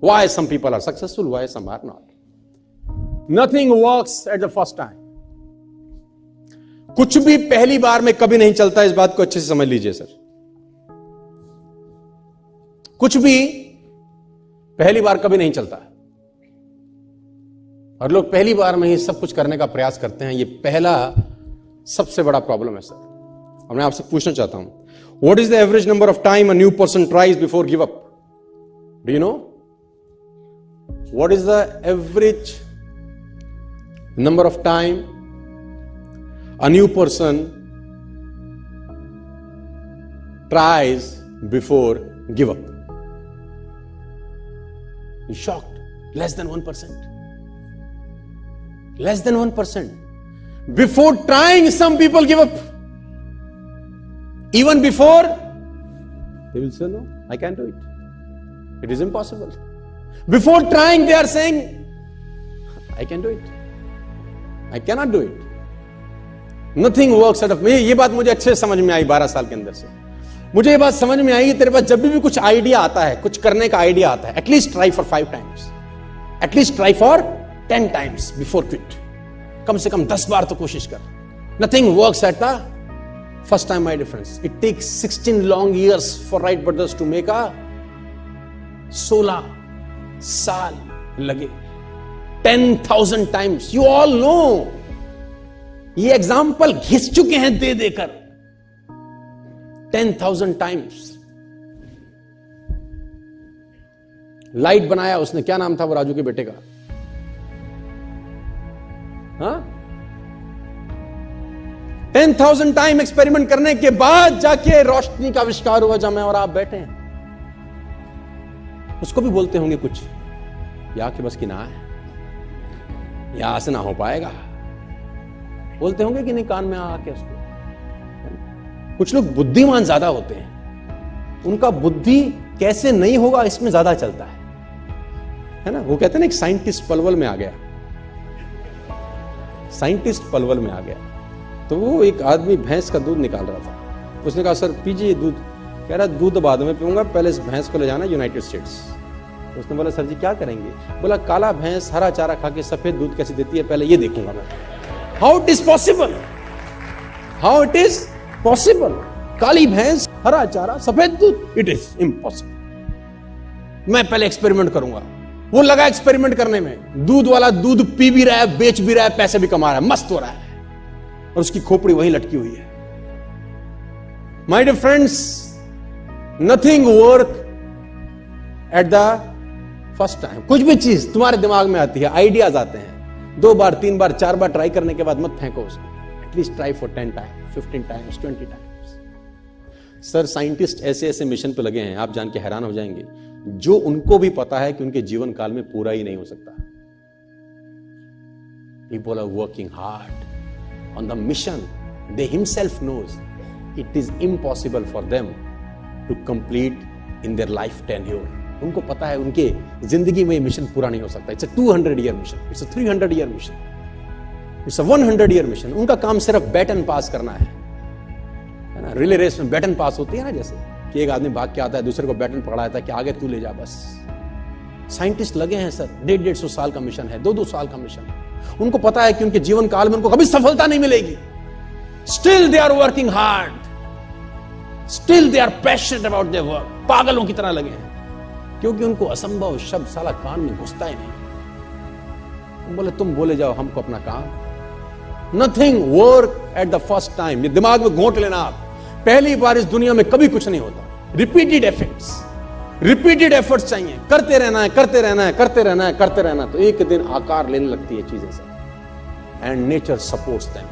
Why some people are successful, why some are not. Nothing works at the first time. कुछ भी पहली बार में कभी नहीं चलता, इस बात को अच्छे से समझ लीजिए सर। कुछ भी पहली बार कभी नहीं चलता, और लोग पहली बार में ही सब कुछ करने का प्रयास करते हैं। ये पहला सबसे बड़ा प्रॉब्लम है सर। अब मैं आपसे पूछना चाहता हूं, what is the average number of time a new person tries before give up? Do you know what is the average number of time a new person tries before give up? Shocked. Less than 1%. Less than 1%. Before trying, some people give up. Even before, they will say, no, I can't do it. It is impossible. Before trying, they are saying, I can do it. I cannot do it. Nothing works out of me. ये बात मुझे अच्छे समझ में आई 12 साल के अंदर से। मुझे ये बात समझ में आई कि तेरे पास जब भी कुछ आइडिया आता है, कुछ करने का आइडिया आता है, at least try for 5 times, at least try for 10 times before quit. कम से कम 10 बार तो कोशिश कर। Nothing works at the first time, my difference. It takes 16 long years for Wright brothers to make a 16 साल लगे। 10,000 times। यू ऑल नो, ये एग्जाम्पल घिस चुके हैं दे देकर 10,000 times। लाइट बनाया उसने, क्या नाम था वो राजू के बेटे का? हाँ, 10,000 टाइम एक्सपेरिमेंट करने के बाद जाके रोशनी का आविष्कार हुआ, जब मैं और आप बैठे हैं। उसको भी बोलते होंगे कुछ, या कि बस की ना है, यहां से ना हो पाएगा, बोलते होंगे कि नहीं कान में आके उसको। कुछ लोग बुद्धिमान ज्यादा होते हैं, उनका बुद्धि कैसे नहीं होगा इसमें ज्यादा चलता है ना। वो कहते हैं ना, एक साइंटिस्ट पलवल में आ गया, साइंटिस्ट पलवल में आ गया, तो वो एक आदमी भैंस का दूध निकाल रहा था। उसने कहा सर पीजिए दूध। कह रहा दूध बाद में पीऊंगा, पहले इस भैंस को ले जाना यूनाइटेड स्टेट्स। उसने बोला सर जी क्या करेंगे? बोला काला भैंस हरा चारा खा के सफेद दूध कैसे देती है, पहले ये देखूंगा मैं। How it is possible, how it is possible? काली भैंस हरा चारा सफेद दूध, इट इज इम्पॉसिबल। मैं पहले एक्सपेरिमेंट करूंगा। वो लगा एक्सपेरिमेंट करने में, दूध वाला दूध पी भी रहा है, बेच भी रहा है, पैसे भी कमा रहा है, मस्त हो रहा है, और उसकी खोपड़ी वहीं लटकी हुई है। My dear friends, nothing work at the first time. कुछ भी चीज तुम्हारे दिमाग में आती है, आइडियाज आते हैं, 2 बार 3 बार 4 बार ट्राई करने के बाद मत फेंको उसको। At least try for 10 times, 15 times, 20 times। Sir scientist ऐसे ऐसे मिशन पे लगे हैं, आप जान के हैरान हो जाएंगे, जो उनको भी पता है कि उनके जीवन काल में पूरा ही नहीं हो सकता। People are working hard on the mission. They himself knows it is impossible for them to complete in their life tenure. उनको पता है उनके जिंदगी में ये मिशन पूरा नहीं हो सकता। It's a 200-year mission. It's a 300-year mission. It's a 100-year mission. उनका काम सिर्फ बैटन पास करना है ना। रिले रेस में बैटन पास होती है ना, जैसे कि एक आदमी भाग के आता है, दूसरे को बैटन पकड़ाता है कि आगे तू ले जा बस। साइंटिस्ट लगे हैं सर, 150 साल का मिशन है, 2 साल का मिशन है। उनको पता है कि उनके जीवन काल में उनको कभी सफलता नहीं मिलेगी। Still they are working hard, still they are passionate about their work. पागलों की तरह लगे हैं, क्योंकि उनको असंभव शब्द साला कान में घुसता ही नहीं। बोले तुम बोले जाओ हमको अपना काम। Nothing work at the first time. ये दिमाग में घोंट लेना आप, पहली बार इस दुनिया में कभी कुछ नहीं होता। रिपीटेड एफर्ट्स चाहिए, करते रहना है, करते रहना है, करते रहना है, करते रहना है, तो एक दिन आकार लेने लगती है चीजें सब। And nature supports them.